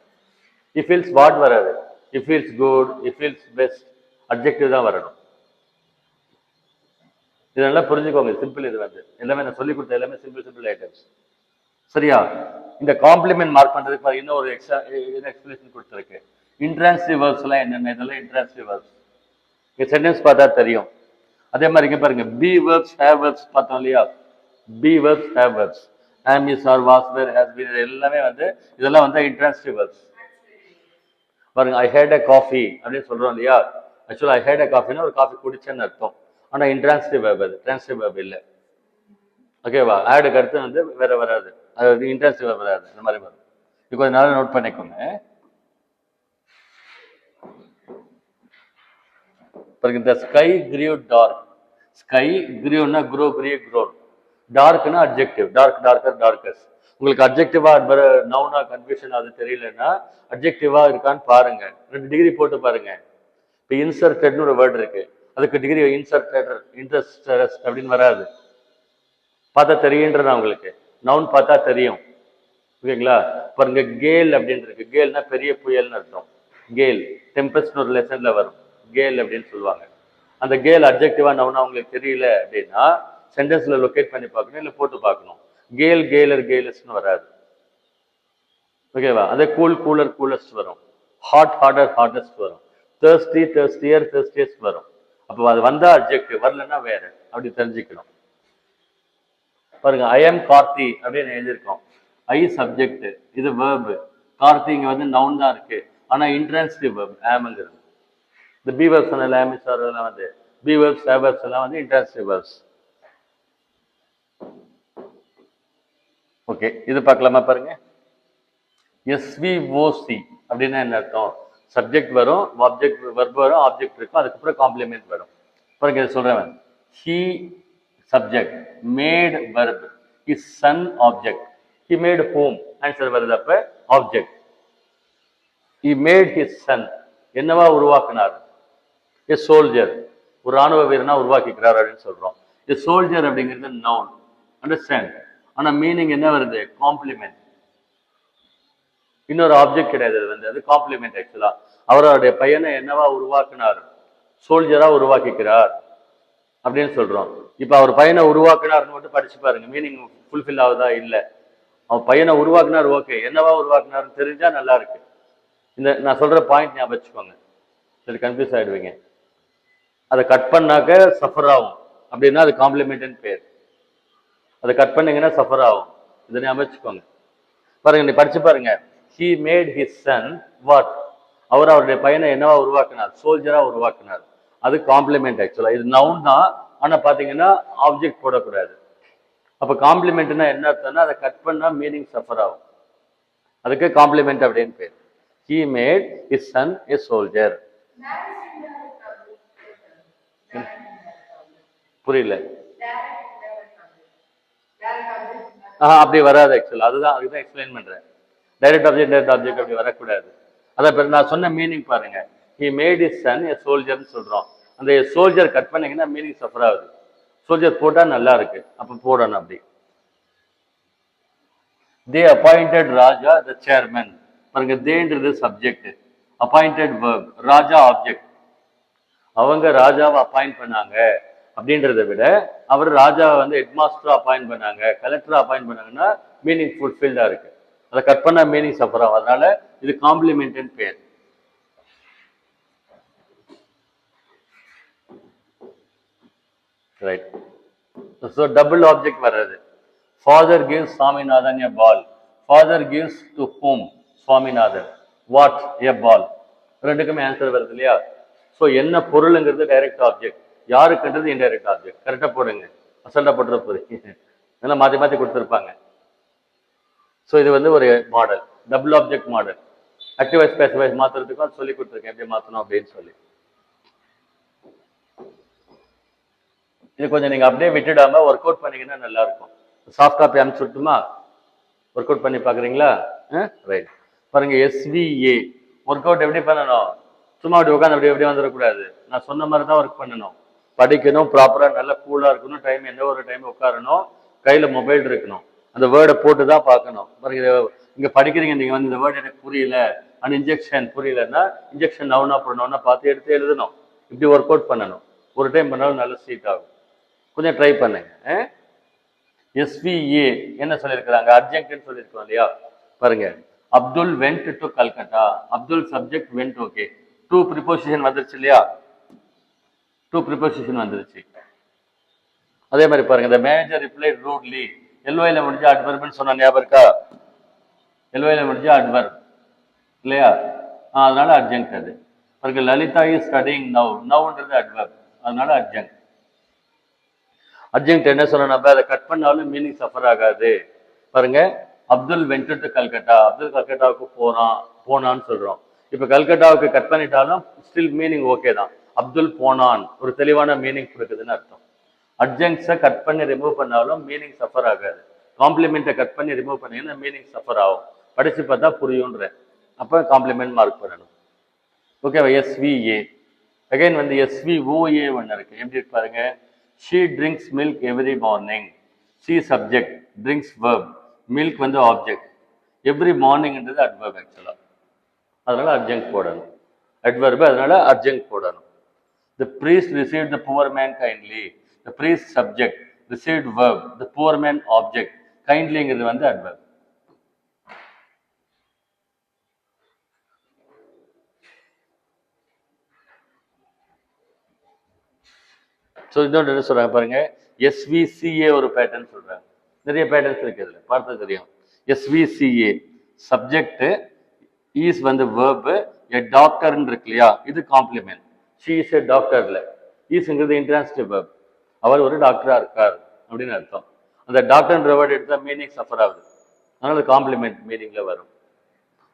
he feels what வராது. he feels good, he feels best, adjective தான் வரணும். இதெல்லாம் புரிஞ்சுக்கோங்க. சிம்பிள். இது வந்து எல்லாமே நான் சொல்லி கொடுத்த எல்லாமே சிம்பிள் ஐட்டம்ஸ். சரியா? இந்த காம்ப்ளிமெண்ட் மார்க் பண்றதுக்கு இன்னும் ஒரு எக்ஸ்பிளேஷன் கொடுத்துருக்கு. இன்ட்ரான்சிட்டிவ் வெர்ப்ஸ் எல்லாம் என்னென்ன, இதெல்லாம் இன்ட்ரான்சிட்டிவ் வெர்ப்ஸ். இங்க சென்டென்ஸ் பார்த்தா தெரியும். அதே மாதிரி இங்க பாருங்க, பி வெர்ப்ஸ், ஹேவ் வெர்ப்ஸ் பார்த்தோம் இல்லையா? Be verbs, have verbs, am, is, are, was, were, has been, எல்லாமே வந்து இதெல்லாம் வந்து இன்ட்ரான்சிட்டிவ் வெர்ப்ஸ். பாருங்க, I had a coffee அப்படின்னு சொல்றோம் இல்லையா? ஆக்சுவலா I had a coffeeனா ஒரு காஃபி குடிச்சேன்னு அர்த்தம். ஆனா இன்ட்ரான்சிட்டிவ் வெர்ப், அது டிரான்சிட்டிவ் வெர்ப் இல்லை. ஓகேவா? ஆடுக்கு அடுத்து வந்து வேற வராது, அது இன்ட்ரான்சிட்டிவ் வெர்ப் வராது. இந்த மாதிரி வரும். இது கொஞ்சம் நாள் நோட் பண்ணிக்கோங்க. பாருங்க, the sky grew dark. Sky கிரியூன்னா grow, grew, grown. டார்க்னா அட்ஜெக்டிவ், டார்க், டார்க்கர், டார்க்கஸ். உங்களுக்கு அட்ஜெக்டிவா நவுனா கன்ஃபியூஷன் அது தெரியலன்னா அட்ஜெக்டிவா இருக்கான்னு பாருங்க. 2 டிகிரி போட்டு பாருங்க. இப்போ இன்சர்டட்னு ஒரு வேர்டு இருக்கு, அதுக்கு டிகிரி இன்சர்டட், இன்ட்ரெஸ்ட் அப்படின்னு வராது. பார்த்தா தெரியுன்றதா உங்களுக்கு. நவுன் பார்த்தா தெரியும். ஓகேங்களா? பாருங்க, கேல் அப்படின்னு இருக்கு. கேல்னா பெரிய புயல்னு அர்த்தம். கேல் டெம்பஸ்ட் ஒரு லெசன்ல வரும், கேல் அப்படின்னு சொல்லுவாங்க. அந்த கேல் அட்ஜெக்டிவா நவுனா உங்களுக்கு தெரியல அப்படின்னா சென்டென்ஸ்ல லொகேட் பண்ணி பார்க்கணும், இல்லை போட்டு பார்க்கணும். கேல், கேலர், கேலஸ்ன்னு வராது. ஓகேவா? அதே கூல், கூலர், கூலஸ்ட் வரும். ஹாட், ஹார்டர், ஹார்டஸ்ட் வரும். தேர்ஸ்டி, தேர்ஸ்டியர், தேர்ஸ்டியஸ்ட் வரும். அப்போ அது வந்தா அட்ஜெக்டிவ், வரலன்னா வேற. அப்படி தெரிஞ்சுக்கணும். பாருங்க, ஐ எம் கார்த்தி அப்படின்னு எழுதியிருக்கோம். ஐ சப்ஜெக்ட், இது வேர்பு. கார்த்தி இங்க வந்து நவுன் தான் இருக்கு, ஆனா இன்ட்ரான்சிட்டிவ் வேர்ப் ஆம்ங்கிறது. இந்த பி வேர்ப்ஸ் சொன்ன ஆமிஸ் எல்லாம் வந்து பி வேர்ப்ஸ், ஹேவ் வேர்ப்ஸ் எல்லாம் வந்து இன்ட்ரான்சிட்டிவ் வேர்ப்ஸ். ஓகே, இது பார்க்கலாமா? பாருங்க, எஸ்விஓசி அப்படின்னா என்ன அர்த்தம்? சப்ஜெக்ட் வரும், ஆப்ஜெக்ட் வெர்ப் வரும், ஆப்ஜெக்ட் இருக்கும், அதுக்கப்புறம் காம்ப்ளிமெண்ட் வரும். பாருங்க, இதை சொல்றேன். He subject, made verb, his son object, he made whom answer வருது. அப்ப object. He made his son, என்னவா உருவாக்குனார்? எ சோல்ஜர், ஒரு ராணுவ வீரனா உருவாக்கிக்கிறார் அப்படின்னு சொல்றோம். எ சோல்ஜர் அப்படிங்கிறது நவுன். அண்டர்ஸ்டாண்ட்? ஆனா மீனிங் என்ன வருது? காம்ப்ளிமெண்ட். இன்னொரு ஆப்ஜெக்ட் கிடையாது, வந்து அது காம்ப்ளிமெண்ட். ஆக்சுவலா அவருடைய பையனை என்னவா உருவாக்குனார்? சோல்ஜரா உருவாக்கிக்கிறார் அப்படின்னு சொல்றோம். இப்போ அவர் பையனை உருவாக்குனார்னு மட்டும் படிச்சு பாருங்க, மீனிங் ஃபுல்ஃபில் ஆகுதா இல்லை. அவன் பையனை உருவாக்குனார், ஓகே, என்னவா உருவாக்குனாருன்னு தெரிஞ்சா நல்லா இருக்கு. இந்த நான் சொல்ற பாயிண்ட் ஞாபகம் வச்சுக்கோங்க, சரி கன்ஃபியூஸ் ஆயிடுவீங்க. அதை கட் பண்ணாக்க சஃபர் ஆகும் அப்படின்னா அது காம்ப்ளிமெண்ட்னு பேர். அதை கட் பண்ணீங்கன்னா சஃபர் ஆகும், இதை ஞாபகம் வச்சுக்கோங்க. பாருங்க, நீ படிச்சு பாருங்க. he made his son what, அவர் அவருடைய பையனை என்னவா உருவாக்குனார், சோல்ஜரா உருவாக்குனார். அது காம்ப்ளிமெண்ட். ஆக்சுவலா இது நவுன் தான், ஆனா பாத்தீங்கன்னா ஆப்ஜெக்ட் போடக்கூடாது. அப்ப காம்ப்ளிமெண்ட்னா என்ன அர்த்தம்னா அதை கட் பண்ணா மீனிங் சஃபர் ஆகும், அதுக்கு காம்ப்ளிமெண்ட் அப்படின்னு பேர். he made his son a soldier. புரியல? அப்படி வராது ஆக்சுவலா, அதுதான் எக்ஸ்பிளைன் பண்றேன். டைரக்ட் ஆப்ஜெக்ட் அப்படி வரக்கூடாது. அதான் நான் சொன்ன மீனிங் பாருங்க. he made his son a soldier சொல்றோம். அந்த சோல்ஜர் கட் பண்ணீங்கன்னா மீனிங் சஃபர் ஆகுது. சோல்ஜர் போட்டா நல்லா இருக்கு, அப்ப போடணும் அப்படி. they appointed Raja the chairman. பாருங்க, தேன்றது சப்ஜெக்ட், அப்பாயிண்டட் verb, ராஜா ஆப்ஜெக்ட். அவங்க ராஜாவை அப்பாயிண்ட் பண்ணாங்க அப்படின்றத விட அவர் ராஜாவை வந்து ஹெட் மாஸ்டரா அப்பாயிண்ட் பண்ணாங்க, கலெக்டரா அப்பாயிண்ட் பண்ணாங்கன்னா மீனிங் ஃபுல்ஃபில்டா இருக்கு. அதை கட் பண்ணா மீனிங் சஃபர் ஆகும். அதனால இது காம்ப்ளிமெண்ட்னு பேர். ரைட். ஸோ டபுள் ஆப்ஜெக்ட் வர்றது. Father gives Swaminathan a ball. Father gives to whom, Swaminathan. What, a ball. ரெண்டுக்குமே ஆன்சர் வருது இல்லையா? ஸோ என்ன பொருளுங்கிறது டைரக்ட் ஆப்ஜெக்ட், யாருக்குன்றது இன்டைரக்ட் ஆப்ஜெக்ட். கரெக்டாக போடுங்க, அசல்ட்டா போட்டுற போறீங்க, இதெல்லாம் மாற்றி மாற்றி கொடுத்துருப்பாங்க. ஸோ இது வந்து ஒரு model, double object model. Active voice passive voice மாற்றுறதுக்கும் சொல்லி கொடுத்துருக்கேன் எப்படி மாற்றணும் அப்படின்னு சொல்லி. இது கொஞ்சம் நீங்கள் அப்படியே விட்டுடாம ஒர்க் அவுட் பண்ணீங்கன்னா நல்லா இருக்கும். சாஃப்ட் காப்பி அனுப்பிச்சுட்டுமா, ஒர்க் அவுட் பண்ணி பார்க்குறீங்களா? ரைட். பாருங்க, SVA ஒர்க் அவுட் எப்படி பண்ணணும்? சும்மா அப்படி உட்காந்து அப்படியே வந்துடக்கூடாது. நான் சொன்ன மாதிரி தான் ஒர்க் பண்ணணும். படிக்கணும், ப்ராப்பராக நல்லா கூலாக இருக்கணும், டைம் எந்த ஒரு டைம் உட்காரணும், கையில் மொபைல் இருக்கணும், அந்த வேர்டை போட்டு தான் பார்க்கணும். பாருங்க, இங்கே படிக்கிறீங்க நீங்கள் வந்து இந்த வேர்டு எனக்கு புரியல, அந்த இன்ஜெக்ஷன் புரியலன்னா இன்ஜெக்ஷன் நவுனா போடணும்னா பார்த்து எடுத்து எழுதணும். இப்படி ஒர்க் அவுட் பண்ணணும். ஒரு டைம் பண்ணாலும் நல்ல சீட் ஆகும். கொஞ்சம் ட்ரை பண்ணுங்க. SVA என்ன சொல்லியிருக்கிறாங்க? அர்ஜென்ட்னு சொல்லியிருக்கோம் இல்லையா? பாருங்க, Abdul went to Calcutta. Abdul subject, went okay. To preposition வந்துருச்சு இல்லையா? டூ ப்ரிபோசிஷன் வந்துருச்சு. அதே மாதிரி பாருங்க, the manager replied rudely. LOIல முடிஞ்ச அட்வர்ப்னு சொன்ன ஞாபகம் இருக்கா? LOIல முடிஞ்ச அட்வர்ப் இல்லையா? அதனால அர்ஜென்ட். அது பாருங்க, லலிதா இஸ் ஸ்டடிங் நவ். நவ்ன்றது அட்வர்ப், அதனால அர்ஜென்ட். அர்ஜென்ட் என்ன சொன்ன, நம்ம அதை கட் பண்ணாலும் மீனிங் சஃபர் ஆகாது. பாருங்க, அப்துல் வென்ட் டு கல்கட்டா. அப்துல் கல்கட்டாவுக்கு போனான்னு சொல்றோம். இப்ப கல்கட்டாவுக்கு கட் பண்ணிட்டாலும் ஸ்டில் மீனிங் ஓகே தான். அப்துல் போனான் ஒரு தெளிவான மீனிங் கொடுக்குதுன்னு அர்த்தம். அட்ஜங்க்ஸை கட் பண்ணி ரிமூவ் பண்ணாலும் மீனிங் சஃபர் ஆகாது. காம்ப்ளிமெண்ட்டை கட் பண்ணி ரிமூவ் பண்ணீங்கன்னா மீனிங் சஃபர் ஆகும். படிச்சு பார்த்தா புரியுன்ற. அப்போ காம்ப்ளிமெண்ட் மார்க் பண்ணணும். ஓகேவா? SVA. அகைன் வந்து SVOA ஒன்று இருக்கு. எப்படி பாருங்க, she drinks milk every morning. she subject, drinks verb, milk வந்து ஆப்ஜெக்ட். எவ்ரி மார்னிங்ன்றது அட்வர்ப் ஆக்சுவலா, அதனால அர்ஜென்ட் போடணும். அட்வர்பு, அதனால அர்ஜென்ட் போடணும். The priest received the poor man kindly. The priest subject, received verb, the poor man object. kindlyங்கிறது வந்து adverb. So இன்னொன்று என்ன சொல்றாங்க பாருங்க, SVCA ஒரு பேட்டர்ன் சொல்றாங்க. நிறைய பேட்டர்ன்ஸ் இருக்கு, இதுல பார்த்தா தெரியும். SVCA சப்ஜெக்ட், ஈஸ் வந்து verb, a டாக்டர்னு இருக்கு இல்லையா, இது காம்ப்ளிமெண்ட். she is a டாக்டர்ல ஈஸ்ங்கிறது இன்ட்ரான்சிட்டிவ் verb, அவர் ஒரு டாக்டரா இருக்கார் அப்படின்னு அர்த்தம். அந்த டாக்டர்ன்ற வேர்டு எடுத்தா மீனிங் சஃபர் ஆகுது, அதனால காம்ப்ளிமெண்ட் மீனிங்ல வரும்.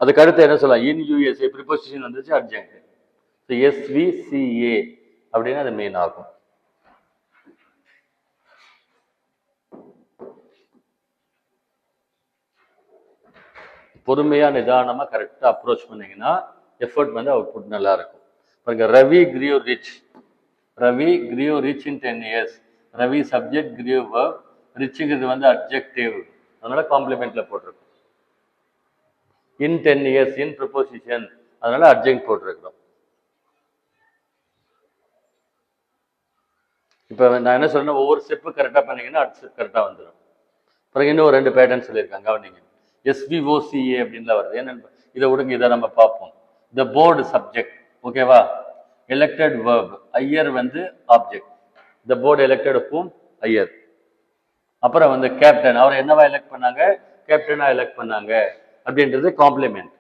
அதுக்கு அடுத்து என்ன சொல்லலாம், இன் USA ப்ரிபோசிஷன் வந்துச்சு அர்ஜென்ட். SVCA அப்படின்னா அது மெயின் ஆகும். பொறுமையா நிதானமா கரெக்டா அப்ரோச் பண்ணீங்கன்னா எஃபர்ட் வந்து அவுட்புட் நல்லா இருக்கும். பாருங்க, Ravi crew rich. Ravi crew rich in 10 years. Ravi subject, crew verb, ரிச்சுங்கிறது வந்து அட்ஜெக்டிவ், அதனால காம்ப்ளிமெண்ட்ல போட்டிருக்கோம். இன் 10 years, இன் ப்ரிபோசிஷன், அதனால அட்ஜெக்ட் போட்டிருக்கிறோம். இப்போ நான் என்ன சொல்றேன்னா ஒவ்வொரு ஸ்டெப்பு கரெக்டாக பண்ணீங்கன்னா அடுத்த ஸ்டெப் கரெக்டாக வந்துடும். பிறகு இன்னும் 2 பேட்டர்ன் சொல்லியிருக்காங்க கவனிங்க. SVOCA அப்படின்லாம் வருது. என்னன்னு இதை விடுங்க, இதை நம்ம பார்ப்போம். த போர்டு சப்ஜெக்ட், ஓகேவா? எலெக்டட் வேர்ப், ஐயர் வந்து ஆப்ஜெக்ட். த போர்டு எலெக்டட் ஹூம், ஐயர். அப்புறம் வந்து கேப்டன், அவரை என்னவா எலெக்ட் பண்ணாங்க? கேப்டனா எலெக்ட் பண்ணாங்க அப்படின்றது காம்ப்ளிமெண்ட்.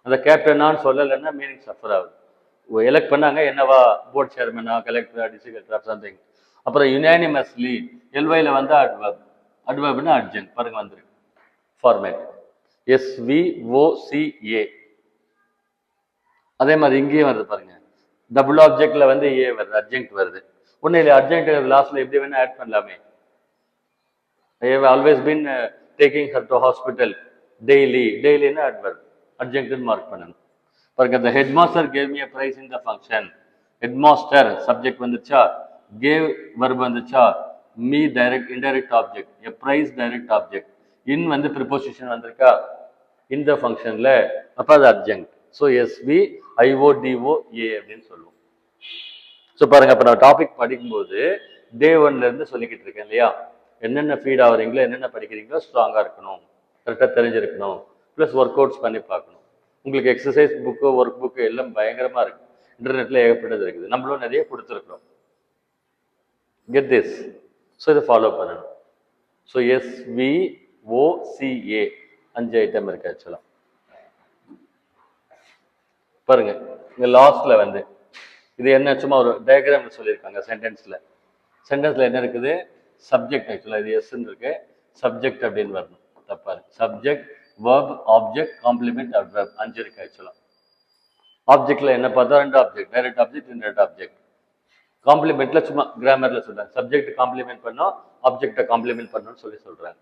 அந்த கேப்டனான்னு சொல்லலைன்னா மீனிங் சஃபர் ஆகுது. எலெக்ட் பண்ணாங்க என்னவா? போர்ட் சேர்மனா, கலெக்டரா, டிஸ்ட்ரிக்ட் கலெக்டரா, சம்திங். அப்புறம் யுனானிமஸ்லி, எல்வைல வந்து அட்வர்ப். அட்வர்ப்னா அட்ஜெக்ட். பாருங்க வந்துருக்கு ஃபார்மேட் SVOCA. அதே மாதிரி இங்கேயும் வருது பாருங்க. டபுள் ஆப்ஜெக்ட்ல வந்து ஏ வருது, அட்ஜெக்ட் வருது. ஒன்னும் இல்லை, அட்ஜெக்ட் லாஸ்ட்ல எப்படி வேணா ஆட் பண்ணலாமே. I have always been taking her to hospital daily. Dailyனா adverb. Adjective mark பண்ணணும். பாருங்க, the headmaster gave me a prize in the function. Headmaster subject வந்துச்சா, gave verb வந்துச்சா, me direct indirect object, a prize direct object, in வந்து preposition வந்திருக்கா இந்த ஃபங்க்ஷன்ல, அப்ப அது adjunct. ஸோ SVIODOA அப்படின்னு சொல்லுவோம். ஸோ பாருங்க, அப்ப நான் டாபிக் படிக்கும்போது டே 1ல இருந்து சொல்லிக்கிட்டு இருக்கேன் இல்லையா? என்னென்ன ஃபீட் ஆகுறீங்களோ, என்னென்ன படிக்கிறீங்களோ ஸ்ட்ராங்காக இருக்கணும், கரெக்டாக தெரிஞ்சிருக்கணும், ப்ளஸ் ஒர்க் அவுட்ஸ் பண்ணி பார்க்கணும். உங்களுக்கு எக்ஸசைஸ் புக்கு, ஒர்க் புக்கு எல்லாம் பயங்கரமாக இருக்கு. இன்டர்நெட்டில் ஏகப்பட்டது இருக்குது. நம்மளும் நிறைய கொடுத்துருக்குறோம். Get this. ஸோ இதை ஃபாலோ பண்ணணும். ஸோ SVOCA 5 ஐட்டம் இருக்கு ஆக்சுவலாக. பாருங்க, இங்கே லாஸ்ட்ல வந்து இது என்ன, சும்மா ஒரு டயக்ராம் சொல்லியிருக்காங்க. சென்டென்ஸ்ல என்ன இருக்குது? சப்ஜெக்ட். ஆக்சுவலாக இது எஸ்ன்னு இருக்கு, சப்ஜெக்ட் அப்படின்னு வரணும். தப்பா இருக்கு. Subject, verb, object, complement, adverb 5 இருக்கு ஆக்சுவலா. ஆப்ஜெக்ட்ல என்ன பார்த்தா 2 object, direct object, indirect object. காம்ப்ளிமெண்ட்ல சும்மா கிராமர்ல சொல்றாங்க, சப்ஜெக்ட் காம்ப்ளிமெண்ட் பண்ணோம், ஆப்ஜெக்டை காம்ப்ளிமெண்ட் பண்ணணும்னு சொல்றாங்க.